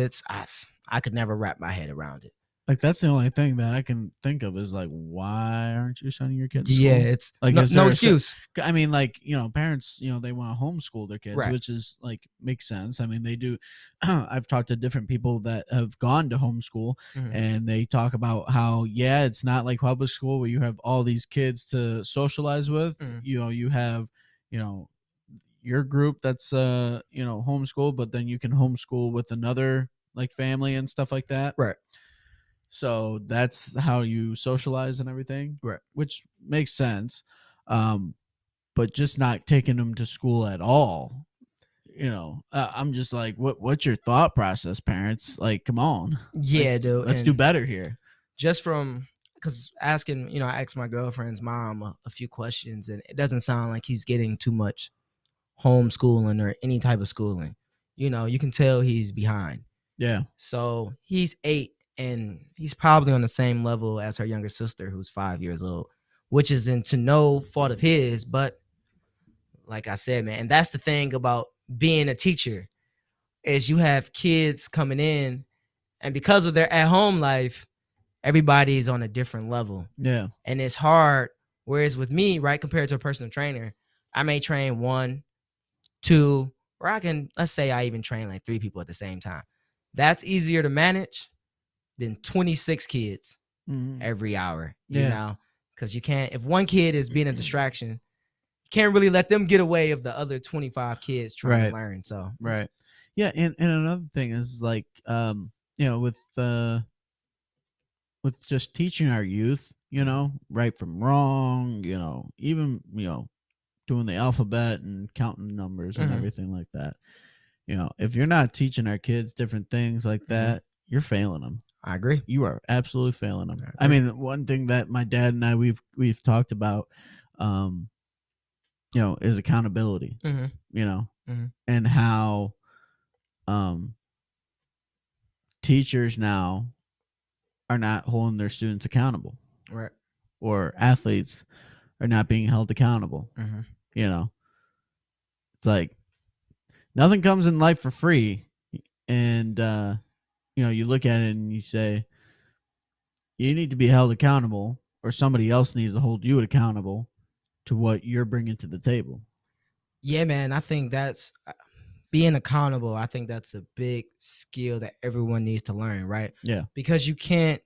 I could never wrap my head around it. Like that's the only thing that I can think of is like, why aren't you sending your kid to Yeah, school? it's Like, no excuse. I mean, like, parents, they want to homeschool their kids, Right. which is like makes sense. I mean, they do. I've talked to different people that have gone to homeschool, Mhm. and they talk about how it's not like public school where you have all these kids to socialize with. Mhm. You have, your group that's homeschool, but then you can homeschool with another like family and stuff like that. Right. So that's how you socialize and everything, Right. which makes sense. But just not taking them to school at all. I'm just like, what's your thought process, parents? Like, come on. Yeah, Like, dude. let's do better here. Just from because I asked my girlfriend's mom a few questions, and it doesn't sound like he's getting too much homeschooling or any type of schooling. You can tell he's behind. Yeah. So he's 8, and he's probably on the same level as her younger sister, who's 5 years old, which is into no fault of his. But like I said, man, and that's the thing about being a teacher is you have kids coming in, and because of their at-home life, everybody's on a different level. Yeah. And it's hard. Whereas with me, right, compared to a personal trainer, I may train 1, 2, or let's say I even train like 3 people at the same time. That's easier to manage than 26 kids every hour, because you can't, if one kid is being a distraction, you can't really let them get away of the other 25 kids trying to learn. So, right. Yeah. And another thing is like, with just teaching our youth, right from wrong, even, doing the alphabet and counting numbers and everything like that. If you're not teaching our kids different things like that, you're failing them. I agree. You are absolutely failing them. I mean, one thing that my dad and I we've talked about, is accountability. And how, teachers now are not holding their students accountable, right? Or athletes are not being held accountable. It's like nothing comes in life for free, and you look at it and you say you need to be held accountable, or somebody else needs to hold you accountable to what you're bringing to the table. Yeah, man, I think that's being accountable. I think that's a big skill that everyone needs to learn, right? Yeah. Because you can't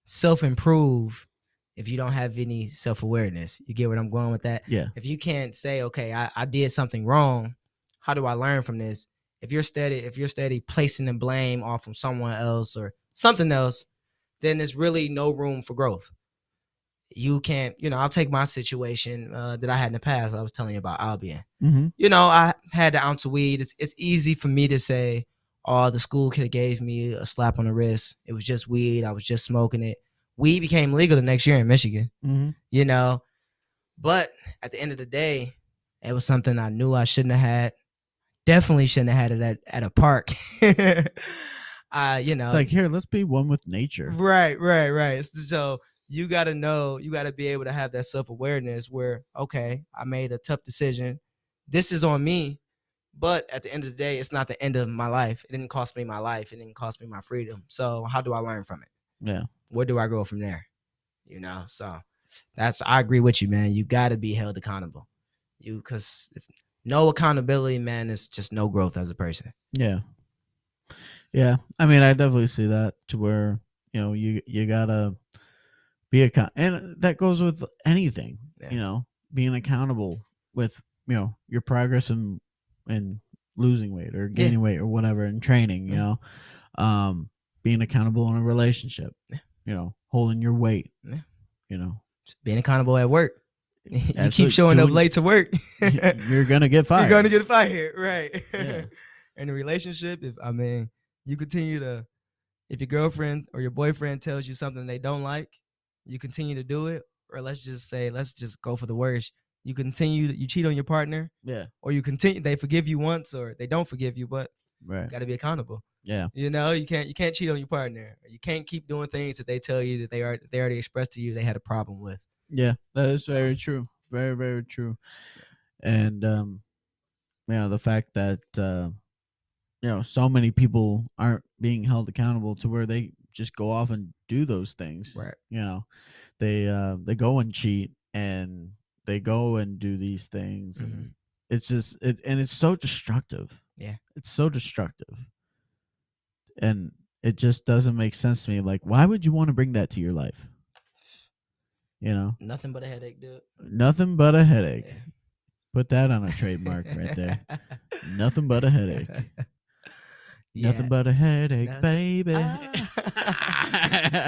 self-improve if you don't have any self-awareness. You get what I'm going with that? Yeah. If you can't say, okay, I did something wrong, how do I learn from this? If you're steady placing the blame off from someone else or something else, then there's really no room for growth. You can't, I'll take my situation that I had in the past. I was telling you about Albion. I had the ounce of weed. It's easy for me to say, oh, the school could have gave me a slap on the wrist. It was just weed. I was just smoking it. Weed became legal the next year in Michigan, But at the end of the day, it was something I knew I shouldn't have had. Definitely shouldn't have had it at a park. It's like, here, let's be one with nature. Right. So you got to know, you got to be able to have that self-awareness where, okay, I made a tough decision. This is on me. But at the end of the day, it's not the end of my life. It didn't cost me my life. It didn't cost me my freedom. So how do I learn from it? Yeah. Where do I go from there? So I agree with you, man. You got to be held accountable. Because if no accountability, man, it's just no growth as a person. Yeah. Yeah, I mean, I definitely see that to where you gotta be and that goes with anything. Yeah. Being accountable with your progress and losing weight or Yeah. gaining weight or whatever in training. Yeah. Um, being accountable in a relationship. Yeah. Holding your weight. Yeah. You know, Being accountable at work. You keep absolutely showing up doing. late to work. You're gonna get You're fired. gonna get fired, right? Yeah. In a relationship, if I mean, you continue to, if your girlfriend or your boyfriend tells you something they don't like, you continue to do it, or let's just say, let's just go for the worst. You cheat on your partner, Yeah. or you continue, they forgive you once, or they don't forgive you, but you Right. got to be accountable. Yeah. You can't cheat on your partner. You can't keep doing things that they tell you that they already expressed to you they had a problem with. Yeah. That is So very true. Very, very true. And the fact that so many people aren't being held accountable to where they just go off and do those things. right. They go and cheat and they go and do these things, Mm-hmm. and it's just and it's so destructive. Yeah. It's so destructive, and it just doesn't make sense to me. Like, why would you want to bring that to your life? Nothing but a headache, dude. Nothing but a headache. Yeah. Put that on a trademark right there. Nothing but a headache. Yeah. Nothing but a headache, Nothing. baby.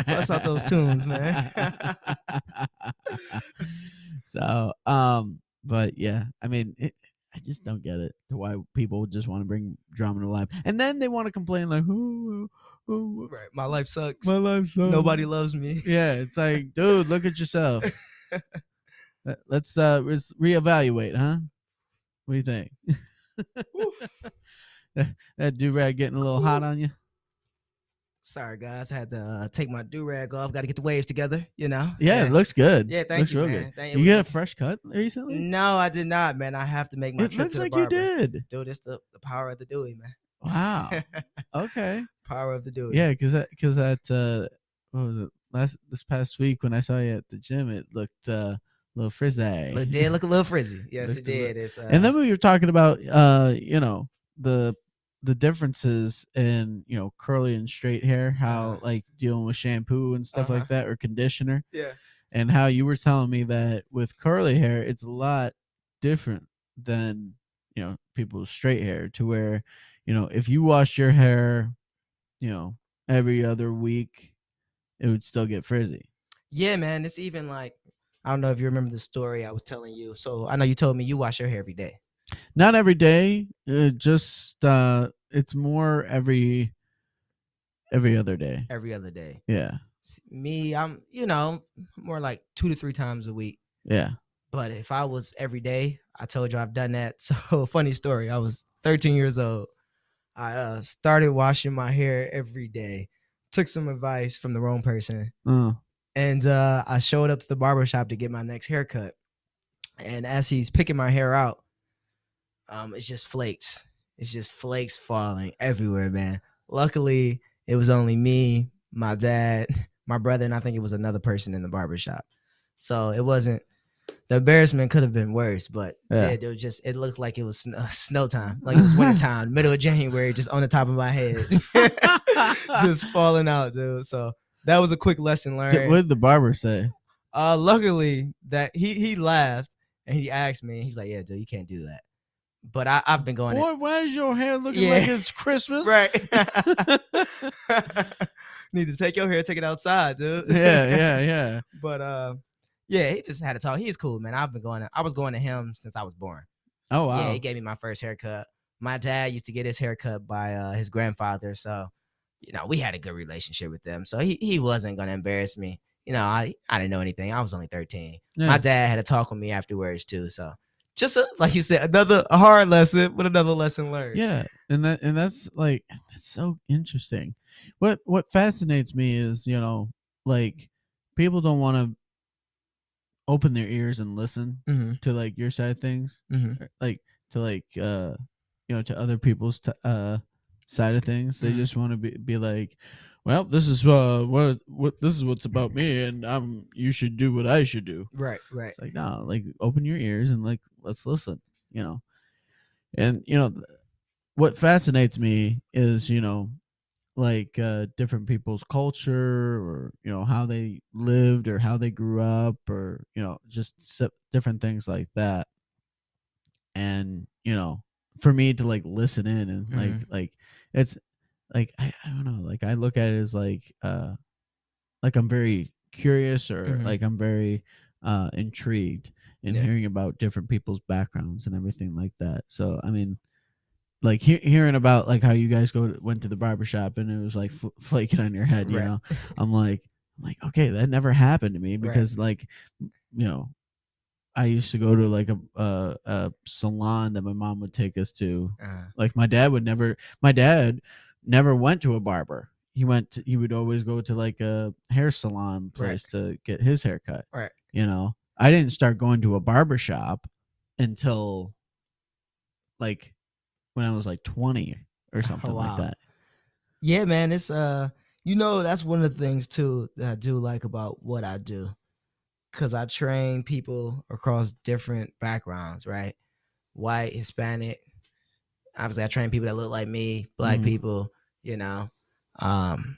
Bust out those tunes, man. So, but yeah, I mean, I just don't get it. To why people just want to bring drama to life, and then they want to complain like, "Oh, Right. My life sucks. my life's so." Nobody loves me. Yeah, it's like, dude, look at yourself. Let's reevaluate, huh? What do you think? that do rag getting a little hot on you? Sorry, guys. I had to take my do rag off. Got to get the waves together. Yeah, it looks good. Yeah, thank Looks you, real man. good. Thank, You get a fresh cut recently? No, I did not, man. I have to make my It trip looks to the like you barber. did. Dude, it's the power of the Dewey, man. Wow. Okay. Power of the Dewey. Yeah, because that what was it this past week when I saw you at the gym, it looked a little frizzy. It did look a little frizzy. Yes, it did. And then we were talking about the differences in curly and straight hair, how like dealing with shampoo and stuff like that or conditioner. Yeah. And how you were telling me that with curly hair, it's a lot different than people with straight hair. To where if you wash your hair, every other week, it would still get frizzy. Yeah, man. It's even like, I don't know if you remember the story I was telling you. So I know you told me you wash your hair every day. Not every day, just it's more every other day. Every other day. Yeah. Me, I'm more like 2 to 3 times a week. Yeah. But if I was every day, I told you I've done that. So funny story. I was 13 years old. I started washing my hair every day. Took some advice from the wrong person. And I showed up to the barbershop to get my next haircut. And as he's picking my hair out, it's just flakes. It's just flakes falling everywhere, man. Luckily, it was only me, my dad, my brother, and I think it was another person in the barbershop. So it wasn't, the embarrassment could have been worse, but it was just, it looked like it was snow time, like it was winter time, middle of January, just on the top of my head, just falling out, dude. So that was a quick lesson learned. What did the barber say? Luckily that he laughed and he asked me, he's like, "Yeah, dude, you can't do that." But I've been going. Boy, why is your hair looking like it's Christmas? Right. Need to take your hair, take it outside, dude. Yeah. But yeah, he just had to talk. He's cool, man. I was going to him since I was born. Oh wow. Yeah, he gave me my first haircut. My dad used to get his haircut by his grandfather, so we had a good relationship with them. So he wasn't gonna embarrass me. I didn't know anything. I was only 13. Yeah. My dad had to talk with me afterwards too. So just like you said, a hard lesson, but another lesson learned. Yeah, and that's so interesting. What fascinates me is like people don't want to open their ears and listen to like your side of things, like to to other people's side of things. They just want to be like, well, this is what this is what's about me, and you should do what I should do. Right. It's like, no, like open your ears and like let's listen. And what fascinates me is like different people's culture, or how they lived or how they grew up, or just different things like that. And for me to like listen in and Mm-hmm. like it's like I don't know, like I look at it as like I'm very curious, or Mm-hmm. like I'm very intrigued in Yeah. hearing about different people's backgrounds and everything like that. So I mean, like hearing about like how you guys went to the barbershop and it was like flaking on your head, Right. I'm like, okay, that never happened to me, Right. because like you know I used to go to like a salon that my mom would take us to. Uh, Like my dad never went to a barber. He would always go to like a hair salon right. place to get his hair cut. Right. I didn't start going to a barber shop until like when I was like 20 or Oh something like wow. that. Yeah, man. It's that's one of the things too that I do like about what I do, because I train people across different backgrounds, right? White, Hispanic. Obviously, I train people that look like me, black Mhm. people. You know, um,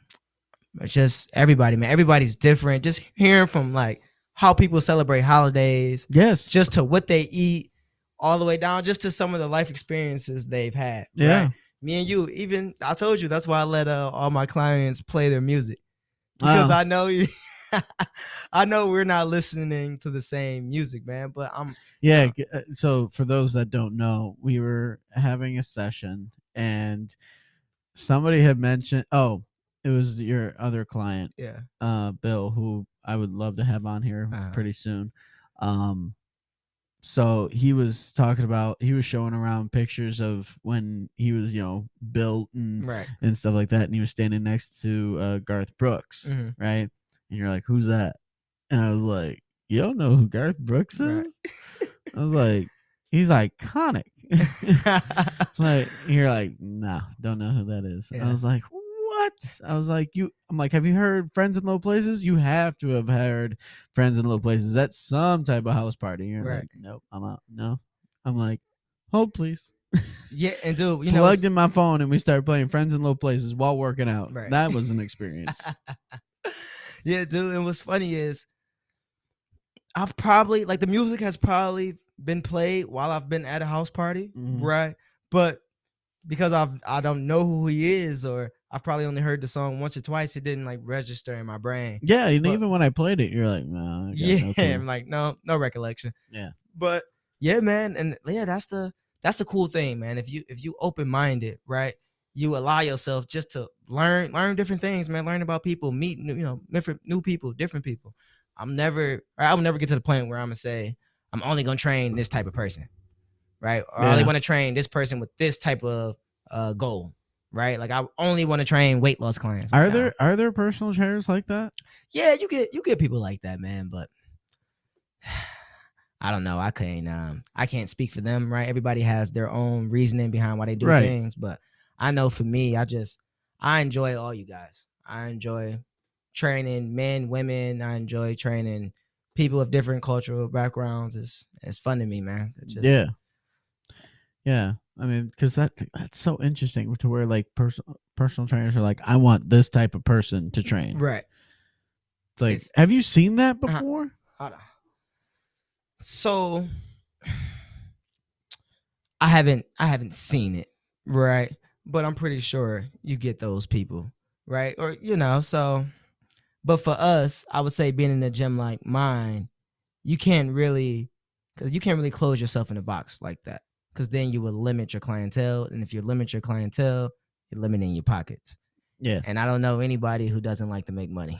it's just everybody, man. Everybody's different. Just hearing from like how people celebrate holidays, Yes. just to what they eat, all the way down just to some of the life experiences they've had. Right? Yeah. Me and you, even I told you that's why I let all my clients play their music, because Oh. I know you. I know we're not listening to the same music, man. But I'm, you Yeah. know, So for those that don't know, we were having a session, and somebody had mentioned, oh, it was your other client, yeah, Bill, who I would love to have on here uh, pretty soon. Um, so he was showing around pictures of when he was, built right. and stuff like that, and he was standing next to Garth Brooks, Mm-hmm. right? And you're like, who's that? And I was like, you don't know who Garth Brooks Right. is? I was like, he's iconic. Like you're like, nah, don't know who that is. I Yeah. was like, what? I was like, I'm like, have you heard Friends in Low Places? You have to have heard Friends in Low Places. That's some type of house party. And you're Right. like, nope, I'm out. No. I'm like, hold please. Yeah, and dude, it's Plugged in my phone and we started playing Friends in Low Places while working out. right. That was an experience. Yeah, dude. And what's funny is I've probably like the music has probably been played while I've been at a house party, Hmm. right? But because I don't know who he is, or I've probably only heard the song once or twice, it didn't like register in my brain. Yeah, and But even when I played it, you're like, nah, I got yeah, no I'm clue. like, no recollection. Yeah. But yeah, man, and yeah, that's the cool thing, man. If you open minded, right, you allow yourself just to learn different things, man. Learn about people, meet different new people, different people. I will never get to the point where I'm gonna say I'm only gonna train this type of person, right? Or I only Yeah. want to train this person with this type of goal, right? Like I only want to train weight loss clients. Are Nah, there personal trainers like that? yeah, you get people like that, man, but I don't know. I can't speak for them, right? Everybody has their own reasoning behind why they do Right. things, but I know for me, I enjoy all you guys. I enjoy training men, women. I enjoy training people of different cultural backgrounds. It's fun to me, man. It just Yeah. Yeah. I mean, because that's so interesting to where like personal trainers are like, I want this type of person to train. right. It's like, It's have you seen that uh, before? hold on. So I haven't seen it, right? But I'm pretty sure you get those people, right? Or so. But for us, I would say being in a gym like mine, you can't really, because you can't really close yourself in a box like that. Because then you will limit your clientele, and if you limit your clientele, you're limiting your pockets. Yeah. And I don't know anybody who doesn't like to make money.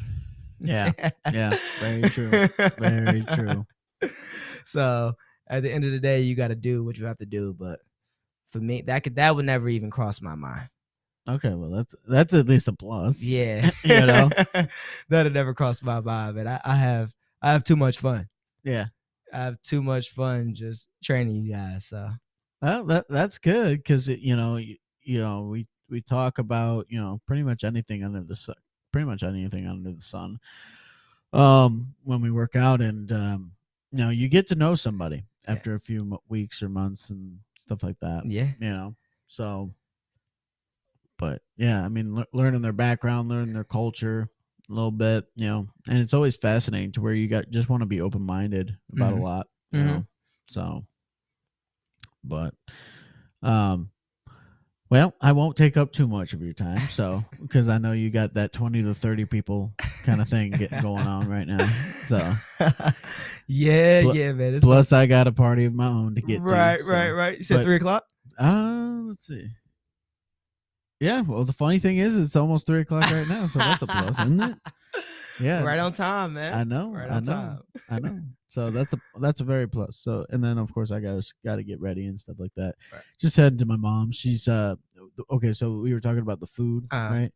Yeah. Yeah. Very true. Very true. So at the end of the day, you got to do what you have to do. But for me, that would never even cross my mind. Okay. Well, that's at least a plus. Yeah, you know? that'd never cross my mind. But I have too much fun. Yeah. I have too much fun just training you guys. So Well, that's good because we talk about pretty much anything under the sun, when we work out, and you get to know somebody yeah, after a few weeks or months and stuff like that. yeah, So But yeah, I mean, learning their background, learning their culture a little bit, and it's always fascinating to where you just want to be open minded about a Mhm. lot, Mhm. So, but um, well, I won't take up too much of your time, so because I know you got that 20 to 30 people kind of thing going on right now. So, Yeah, pl- yeah, man. It's been plus I got a party of my own to get to. right, right, So, right. You said but 3 o'clock? let's see. Yeah, well, the funny thing is, it's almost 3 o'clock right now, so that's a plus, isn't it? Yeah, Right on time, man. I know, Right I on know, time. I know. So that's a very plus. So, and then of course I got to get ready and stuff like that. Right. Just heading to my mom. She's okay. So we were talking about the food, Uh-huh. right?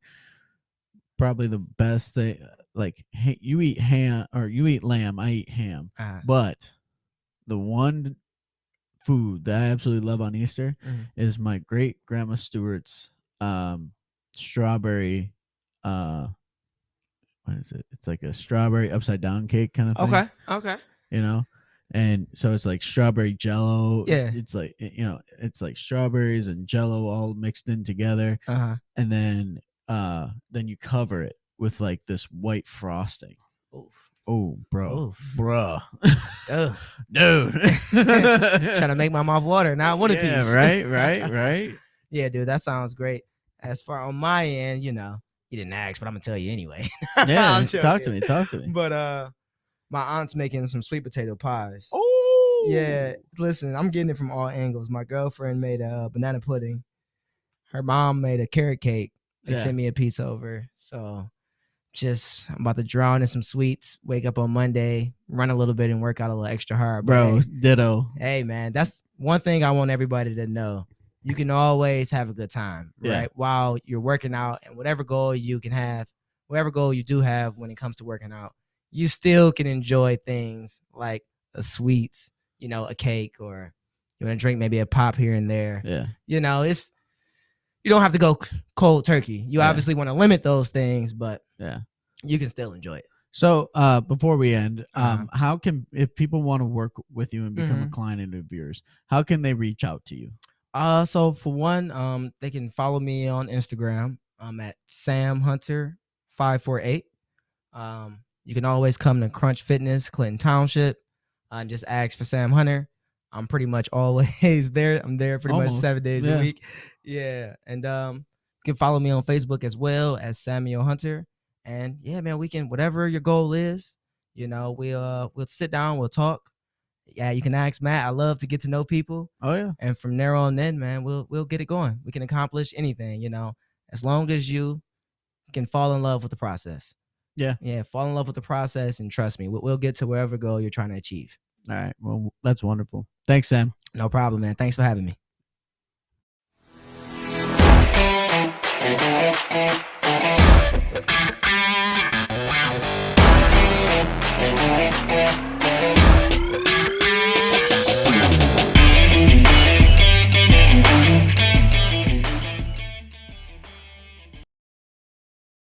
Probably the best thing. Like, hey, you eat ham or you eat lamb, I eat ham. Uh-huh. But the one food that I absolutely love on Easter Mhm. is my great grandma Stewart's strawberry what is it? It's like a strawberry upside down cake kind of thing, Okay. Okay. you know? And so it's like strawberry jello. Yeah. It's like, it's like strawberries and jello all mixed in together. Uh-huh. And then you cover it with like this white frosting. Oof. Oh, bro. Oof. Bruh. Ugh. Dude. Trying to make my mouth water. Now I want a Yeah, piece. right. Yeah, dude, that sounds great. As far on my end, you didn't ask, but I'm gonna tell you anyway. Yeah, I'm talk to joking. me. Talk to me. But my aunt's making some sweet potato pies. Oh, Yeah, listen, I'm getting it from all angles. My girlfriend made a banana pudding. Her mom made a carrot cake. They yeah. sent me a piece over. So I'm about to drown in some sweets, wake up on Monday, run a little bit and work out a little extra hard. But Bro, ditto. hey, man, that's one thing I want everybody to know. You can always have a good time, Yeah. right? While you're working out, and whatever goal you can have, whatever goal you do have when it comes to working out, you still can enjoy things like a sweets, a cake, or you want to drink maybe a pop here and there. Yeah. It's you don't have to go cold turkey. You Yeah. obviously want to limit those things, but Yeah. you can still enjoy it. So, before we end, how can, if people want to work with you and become a Mhm. client of yours, how can they reach out to you? So for one, they can follow me on Instagram. I'm at Sam Hunter 548. You can always come to Crunch Fitness, Clinton Township, and just ask for Sam Hunter. I'm pretty much always there. I'm there pretty much Almost. 7 days Yeah. a week. Yeah, and you can follow me on Facebook as well as Samuel Hunter. And yeah, man, we can whatever your goal is. We'll sit down, we'll talk. Yeah, you can ask Matt. I love to get to know people. Oh yeah. And from there on in, man, we'll get it going. We can accomplish anything, as long as you can fall in love with the process. Yeah. Yeah, fall in love with the process and trust me, we'll get to wherever goal you're trying to achieve. All right. Well, that's wonderful. Thanks, Sam. No problem, man. Thanks for having me.